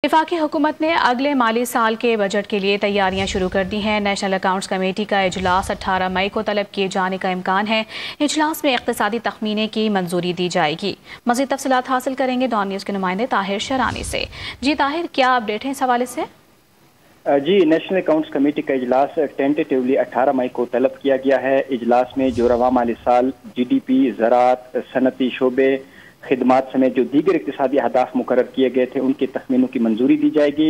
वफाकी हुकूमत ने अगले माली साल के बजट के लिए तैयारियां शुरू कर दी हैं। नेशनल अकाउंट्स कमेटी का इजलास 18 मई को तलब किए जाने का इम्कान है। इजलास में इक़्तिसादी तखमीने की मंजूरी दी जाएगी। मज़ीद तफसीलात हासिल करेंगे डॉन न्यूज़ के नुमाइंदे ताहिर शरानी से। जी ताहिर, क्या अपडेट है इस हवाले से? जी, नेशनल अकाउंट्स कमेटी का इजलास टेंटेटिवली 18 मई को तलब किया गया है। इजलास में जो रवा माली साल GDP, ज़राअत, सनती शोबे, खिदमात समेत जो दीगर इक़्तिसादी अहदाफ मुकर्रर किए गए थे उनके तखमीनों की मंजूरी दी जाएगी।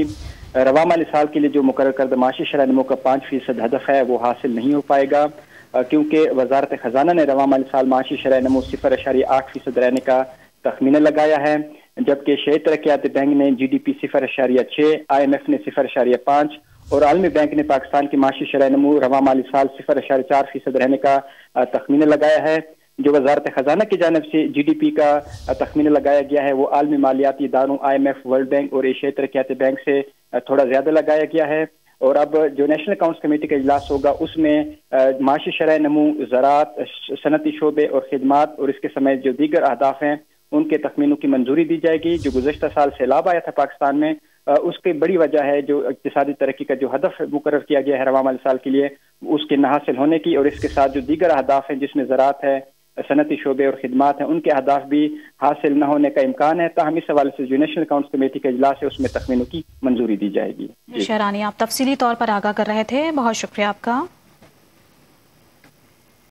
रवा माली साल के लिए जो मुकर्रर करदा माशी शरह नमो का 5% हदफ है वो हासिल नहीं हो पाएगा, क्योंकि वजारत खजाना ने रवा माली साल माशी शरह नमो 0.8% रहने का तखमीना लगाया है, जबकि शहरी तरक्याती बैंक ने GDP 0.6, IMF ने 0.5 और आलमी बैंक ने पाकिस्तान की माशी शरह नमो रवा माली साल 0.4% रहने का तखमीना लगाया है। जो वजारत खजाना की जानिब से GDP का तखमीना लगाया गया है वो आलमी मालियाती इदारों IMF, वर्ल्ड बैंक और एशियाई तरक्याती बैंक से थोड़ा ज्यादा लगाया गया है। और अब जो नेशनल अकाउंट्स कमेटी का इजलास होगा उसमें माशी शरह नमू, ज़राअत, सनती शोबे और खिदमात और इसके समेत जो दीगर अहदाफ हैं उनके तखमीनों की मंजूरी दी जाएगी। जो गुज़श्ता साल सैलाब आया था पाकिस्तान में, उसकी बड़ी वजह है जो इक़्तिसादी तरक्की का जो हदफ मुकर्रर किया गया है रवा माली साल के लिए उसके न हासिल होने की, और इसके साथ जो दीगर अहदाफ हैं जिसमें ज़राअत है, सनती शोबे और खिदमात हैं, उनके अहदाफ भी हासिल न होने का इम्कान है। ताहम इस हवाले से जो नेशनल अकाउंट्स कमेटी का इजलास है उसमें तखमीनों की मंजूरी दी जाएगी। शरानी, आप तफसीली तौर पर आगाह कर रहे थे, बहुत शुक्रिया आपका।